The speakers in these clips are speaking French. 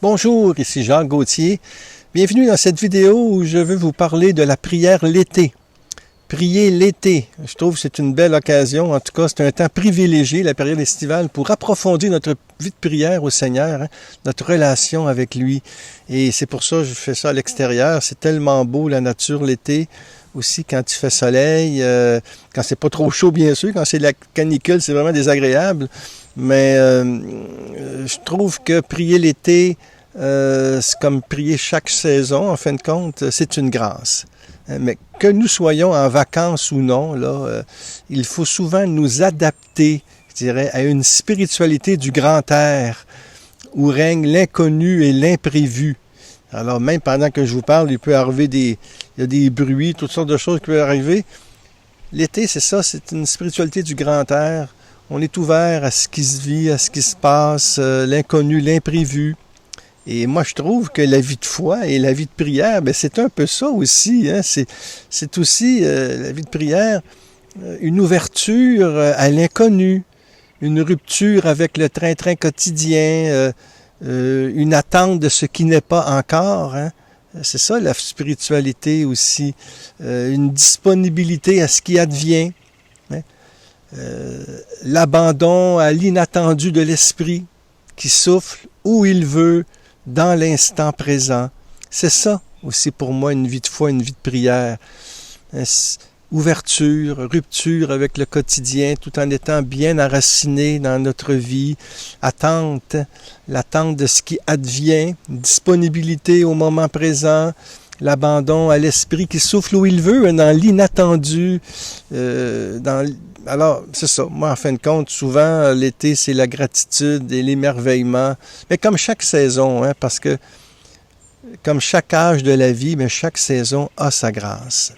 Bonjour, ici Jacques Gauthier. Bienvenue dans cette vidéo où je veux vous parler de la prière l'été. Prier l'été, je trouve que c'est une belle occasion. En tout cas, c'est un temps privilégié, la période estivale, pour approfondir notre vie de prière au Seigneur, notre relation avec lui. Et c'est pour ça que je fais ça à l'extérieur. C'est tellement beau, la nature l'été. Aussi, quand il fait soleil, quand c'est pas trop chaud, bien sûr. Quand c'est la canicule, c'est vraiment désagréable. Mais je trouve que prier l'été, c'est comme prier chaque saison, en fin de compte, c'est une grâce. Mais que nous soyons en vacances ou non, là, il faut souvent nous adapter, je dirais, à une spiritualité du grand air, où règne l'inconnu et l'imprévu. Alors même pendant que je vous parle, il peut arriver il y a des bruits, toutes sortes de choses qui peuvent arriver. L'été, c'est ça, c'est une spiritualité du grand air. On est ouvert à ce qui se vit, à ce qui se passe, l'inconnu, l'imprévu. Et moi, je trouve que la vie de foi et la vie de prière, ben, c'est un peu ça aussi. Hein? C'est aussi, la vie de prière, une ouverture à l'inconnu, une rupture avec le train-train quotidien, une attente de ce qui n'est pas encore. Hein? C'est ça, la spiritualité aussi. Une disponibilité à ce qui advient. Hein? L'abandon à l'inattendu de l'esprit qui souffle où il veut, dans l'instant présent. C'est ça aussi pour moi une vie de foi, une vie de prière. Ouverture, rupture avec le quotidien, tout en étant bien enraciné dans notre vie. Attente, l'attente de ce qui advient, disponibilité au moment présent, l'abandon à l'esprit qui souffle où il veut, dans l'inattendu, Alors, c'est ça. Moi, en fin de compte, souvent, l'été, c'est la gratitude et l'émerveillement. Mais comme chaque saison, hein, parce que comme chaque âge de la vie, mais chaque saison a sa grâce.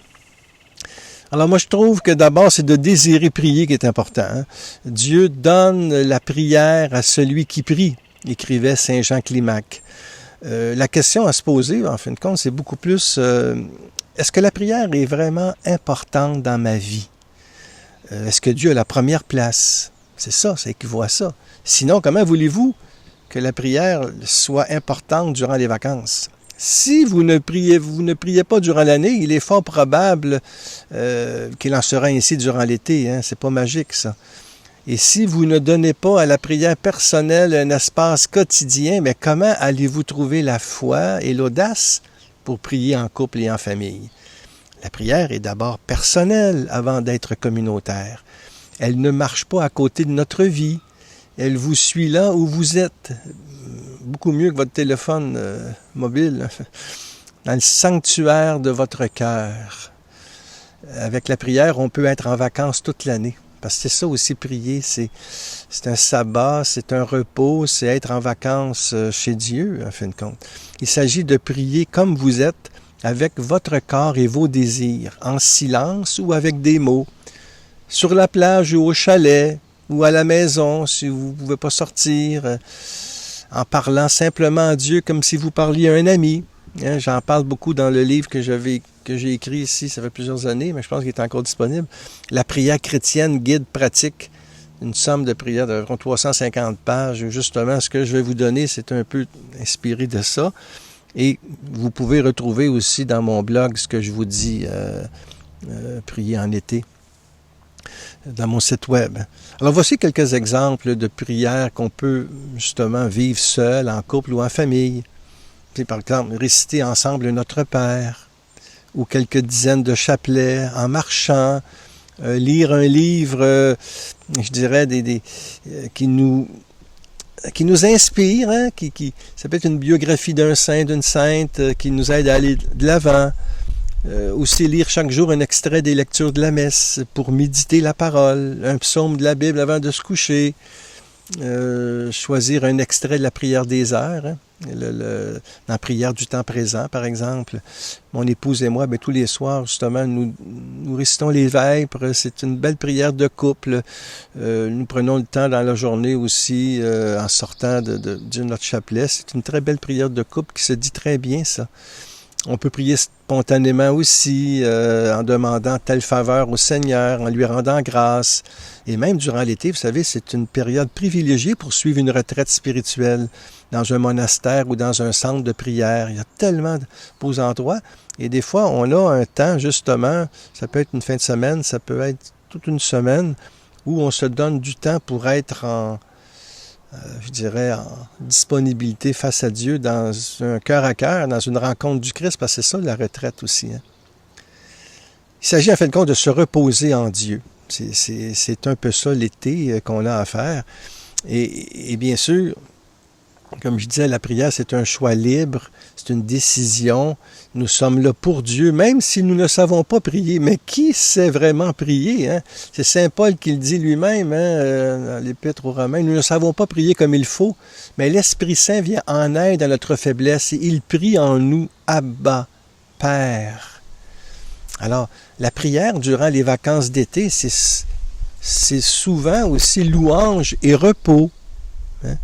Alors moi, je trouve que d'abord, c'est de désirer prier qui est important. Hein. Dieu donne la prière à celui qui prie, écrivait Saint Jean Climac. La question à se poser, en fin de compte, c'est beaucoup plus, est-ce que la prière est vraiment importante dans ma vie? Est-ce que Dieu a la première place? C'est ça, ça équivaut à ça. Sinon, comment voulez-vous que la prière soit importante durant les vacances? Si vous ne priez pas durant l'année, il est fort probable qu'il en sera ainsi durant l'été. Hein? C'est pas magique, ça. Et si vous ne donnez pas à la prière personnelle un espace quotidien, mais comment allez-vous trouver la foi et l'audace pour prier en couple et en famille? La prière est d'abord personnelle avant d'être communautaire. Elle ne marche pas à côté de notre vie. Elle vous suit là où vous êtes. Beaucoup mieux que votre téléphone mobile. Dans le sanctuaire de votre cœur. Avec la prière, on peut être en vacances toute l'année. Parce que c'est ça aussi, prier. C'est un sabbat, c'est un repos, c'est être en vacances chez Dieu, en fin de compte. Il s'agit de prier comme vous êtes, avec votre corps et vos désirs, en silence ou avec des mots, sur la plage ou au chalet, ou à la maison, si vous ne pouvez pas sortir, en parlant simplement à Dieu comme si vous parliez à un ami. Hein, j'en parle beaucoup dans le livre que j'ai écrit ici, ça fait plusieurs années, mais je pense qu'il est encore disponible. La prière chrétienne, guide pratique, une somme de prières d'environ 350 pages. Justement, ce que je vais vous donner, c'est un peu inspiré de ça. Et vous pouvez retrouver aussi dans mon blog ce que je vous dis, prier en été, dans mon site web. Alors voici quelques exemples de prières qu'on peut justement vivre seul, en couple ou en famille. Puis, par exemple, réciter ensemble Notre Père, ou quelques dizaines de chapelets en marchant, lire un livre, je dirais, qui nous inspire, hein, ça peut être une biographie d'un saint, d'une sainte, qui nous aide à aller de l'avant. Aussi lire chaque jour un extrait des lectures de la messe pour méditer la parole, un psaume de la Bible avant de se coucher, choisir un extrait de la prière des heures, hein, la prière du temps présent, par exemple. Mon épouse et moi, tous les soirs, justement, nous récitons les vêpres. C'est une belle prière de couple. Nous prenons le temps dans la journée aussi, en sortant de notre chapelet. C'est une très belle prière de couple qui se dit très bien, ça. On peut prier spontanément aussi, en demandant telle faveur au Seigneur, en lui rendant grâce. Et même durant l'été, vous savez, c'est une période privilégiée pour suivre une retraite spirituelle dans un monastère ou dans un centre de prière. Il y a tellement de beaux endroits. Et des fois, on a un temps, justement, ça peut être une fin de semaine, ça peut être toute une semaine, où on se donne du temps pour être en disponibilité face à Dieu, dans un cœur à cœur, dans une rencontre du Christ, parce que c'est ça la retraite aussi. Hein. Il s'agit en fin de compte de se reposer en Dieu. C'est un peu ça l'été qu'on a à faire. Et bien sûr, comme je disais, la prière, c'est un choix libre, c'est une décision. Nous sommes là pour Dieu, même si nous ne savons pas prier. Mais qui sait vraiment prier? Hein? C'est Saint Paul qui le dit lui-même dans l'Épître aux Romains. Nous ne savons pas prier comme il faut, mais l'Esprit Saint vient en aide à notre faiblesse et il prie en nous, Abba, Père. Alors, la prière durant les vacances d'été, c'est souvent aussi louange et repos. Hein?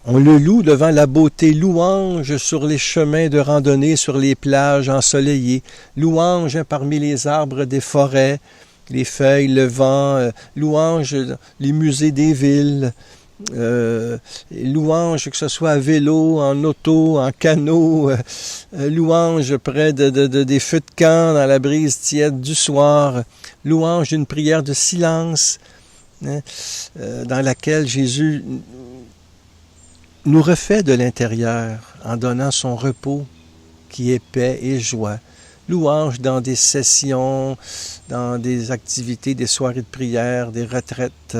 On le loue devant la beauté, louange sur les chemins de randonnée, sur les plages ensoleillées, louange parmi les arbres des forêts, les feuilles, le vent, louange les musées des villes, louange que ce soit à vélo, en auto, en canot, louange près des feux de camp, dans la brise tiède du soir, louange d'une prière de silence, hein, dans laquelle Jésus nous refait de l'intérieur en donnant son repos qui est paix et joie. Louange dans des sessions, dans des activités, des soirées de prière, des retraites.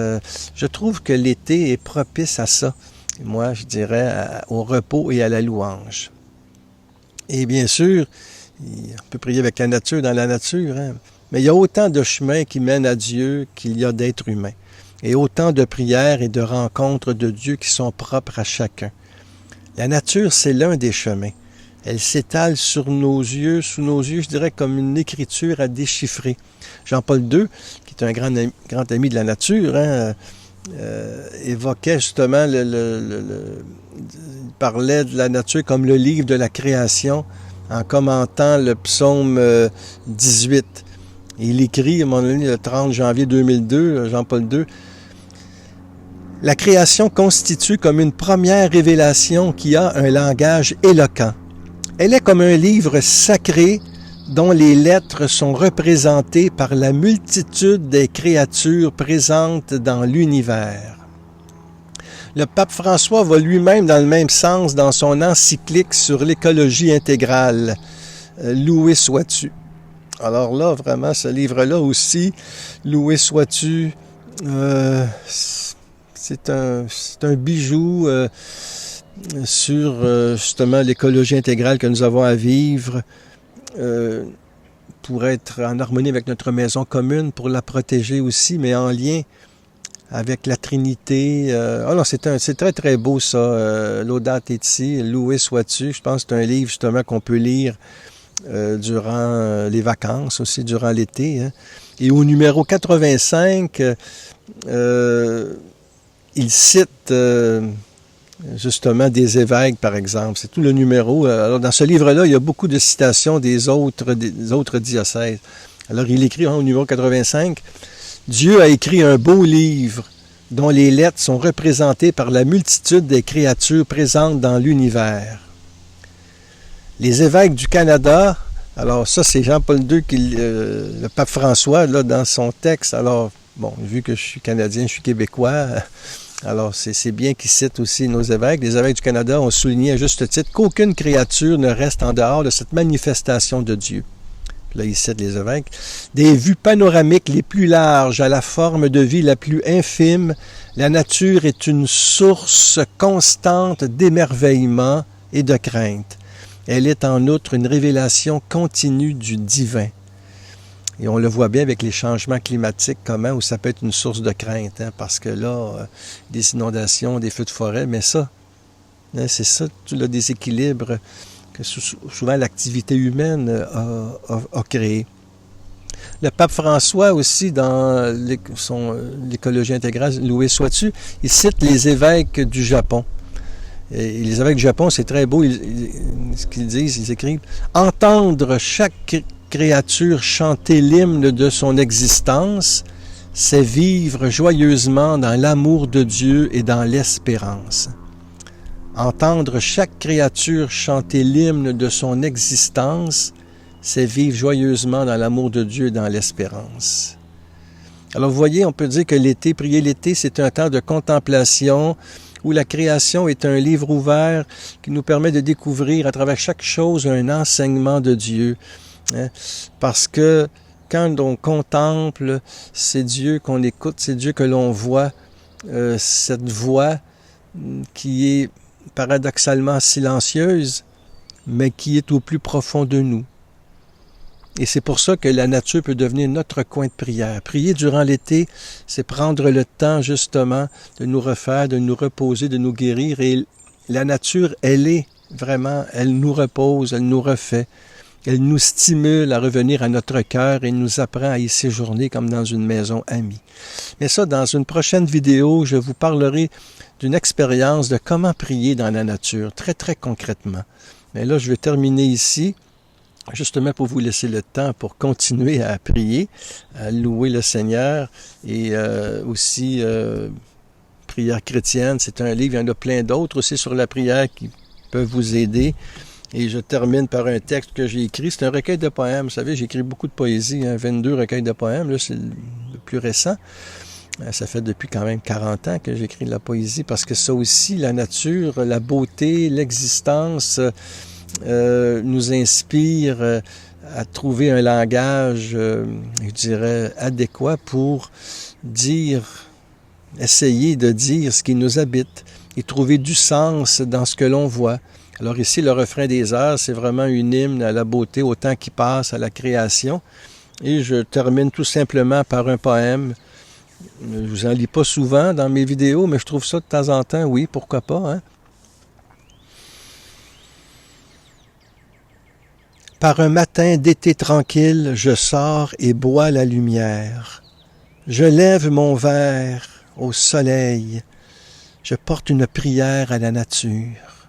Je trouve que l'été est propice à ça. Moi, je dirais au repos et à la louange. Et bien sûr, on peut prier avec la nature dans la nature, hein? Mais il y a autant de chemins qui mènent à Dieu qu'il y a d'êtres humains. Et autant de prières et de rencontres de Dieu qui sont propres à chacun. La nature, c'est l'un des chemins. Elle s'étale sur nos yeux, sous nos yeux, je dirais, comme une écriture à déchiffrer. Jean-Paul II, qui est un grand ami de la nature, hein, évoquait justement, il parlait de la nature comme le livre de la création, en commentant le psaume 18. Et il écrit, à un moment donné, le 30 janvier 2002, Jean-Paul II, « La création constitue comme une première révélation qui a un langage éloquent. Elle est comme un livre sacré dont les lettres sont représentées par la multitude des créatures présentes dans l'univers. » Le pape François va lui-même dans le même sens dans son encyclique sur l'écologie intégrale. Loué sois-tu. Alors là, vraiment, ce livre-là aussi, Loué sois-tu, c'est un bijou sur justement l'écologie intégrale que nous avons à vivre pour être en harmonie avec notre maison commune, pour la protéger aussi, mais en lien avec la Trinité. C'est très très beau ça, Laudate Etsi, Loué sois-tu. Je pense que c'est un livre justement qu'on peut lire durant les vacances aussi, durant l'été. Hein. Et au numéro 85, il cite justement des évêques, par exemple. C'est tout le numéro. Alors, dans ce livre-là, il y a beaucoup de citations des autres diocèses. Alors, il écrit au numéro 85, « Dieu a écrit un beau livre dont les lettres sont représentées par la multitude des créatures présentes dans l'univers. » Les évêques du Canada, alors ça, c'est Jean-Paul II, le pape François, là, dans son texte. Alors, bon, vu que je suis Canadien, je suis Québécois, alors c'est bien qu'il cite aussi nos évêques. Les évêques du Canada ont souligné à juste titre qu'aucune créature ne reste en dehors de cette manifestation de Dieu. Puis là, il cite les évêques. Des vues panoramiques les plus larges à la forme de vie la plus infime, la nature est une source constante d'émerveillement et de crainte. Elle est en outre une révélation continue du divin. Et on le voit bien avec les changements climatiques, comment, où ça peut être une source de crainte, hein, parce que là, des inondations, des feux de forêt, mais ça, hein, c'est ça, tout le déséquilibre que souvent l'activité humaine a créé. Le pape François aussi, dans l'écologie intégrale, Loué sois-tu, il cite les évêques du Japon. Et les évêques du Japon, c'est très beau, ce qu'ils disent, ils écrivent « Entendre chaque créature chanter l'hymne de son existence, c'est vivre joyeusement dans l'amour de Dieu et dans l'espérance. » Entendre chaque créature chanter l'hymne de son existence, c'est vivre joyeusement dans l'amour de Dieu et dans l'espérance. Alors vous voyez, on peut dire que l'été, prier l'été, c'est un temps de contemplation où la création est un livre ouvert qui nous permet de découvrir à travers chaque chose un enseignement de Dieu. Hein? Parce que quand on contemple, c'est Dieu qu'on écoute, c'est Dieu que l'on voit, cette voix qui est paradoxalement silencieuse, mais qui est au plus profond de nous. Et c'est pour ça que la nature peut devenir notre coin de prière. Prier durant l'été, c'est prendre le temps justement de nous refaire, de nous reposer, de nous guérir. Et la nature, elle est vraiment, elle nous repose, elle nous refait. Elle nous stimule à revenir à notre cœur et nous apprend à y séjourner comme dans une maison amie. Mais ça, dans une prochaine vidéo, je vous parlerai d'une expérience de comment prier dans la nature, très très concrètement. Mais là, je vais terminer ici, justement pour vous laisser le temps pour continuer à prier, à louer le Seigneur et aussi Prière chrétienne. C'est un livre, il y en a plein d'autres aussi sur la prière qui peuvent vous aider. Et je termine par un texte que j'ai écrit. C'est un recueil de poèmes. Vous savez, j'ai écrit beaucoup de poésie, 22 recueils de poèmes. Là, c'est le plus récent. Ça fait depuis quand même 40 ans que j'écris de la poésie parce que ça aussi, la nature, la beauté, l'existence nous inspire à trouver un langage, je dirais, adéquat pour essayer de dire ce qui nous habite et trouver du sens dans ce que l'on voit. Alors ici, le refrain des heures, c'est vraiment une hymne à la beauté, au temps qui passe, à la création. Et je termine tout simplement par un poème. Je vous en lis pas souvent dans mes vidéos, mais je trouve ça de temps en temps, oui, pourquoi pas, hein? Par un matin d'été tranquille, je sors et bois la lumière. Je lève mon verre au soleil. Je porte une prière à la nature.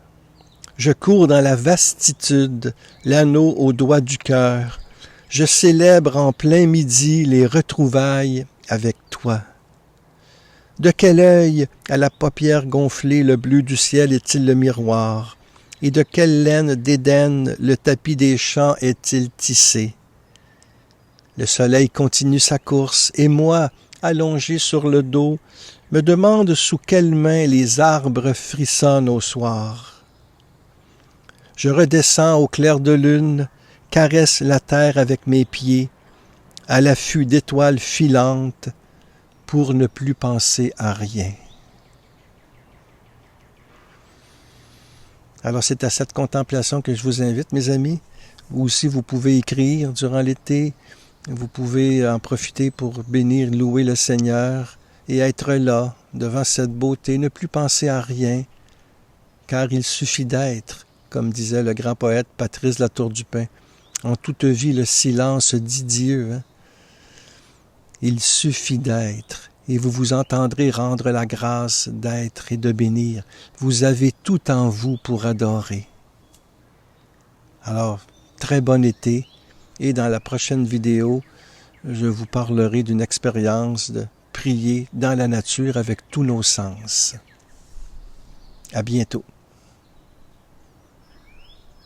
Je cours dans la vastitude, l'anneau au doigt du cœur. Je célèbre en plein midi les retrouvailles avec toi. De quel œil, à la paupière gonflée, le bleu du ciel est-il le miroir? Et de quelle laine d'Éden le tapis des champs est-il tissé? Le soleil continue sa course, et moi, allongé sur le dos, me demande sous quelle main les arbres frissonnent au soir. Je redescends au clair de lune, caresse la terre avec mes pieds, à l'affût d'étoiles filantes, pour ne plus penser à rien. Alors c'est à cette contemplation que je vous invite, mes amis. Vous aussi, vous pouvez écrire durant l'été, vous pouvez en profiter pour bénir, louer le Seigneur et être là, devant cette beauté, ne plus penser à rien, car il suffit d'être. Comme disait le grand poète Patrice Latour-du-Pin, en toute vie le silence dit Dieu. Hein? Il suffit d'être, et vous vous entendrez rendre la grâce d'être et de bénir. Vous avez tout en vous pour adorer. Alors, très bon été, et dans la prochaine vidéo, je vous parlerai d'une expérience de prier dans la nature avec tous nos sens. À bientôt.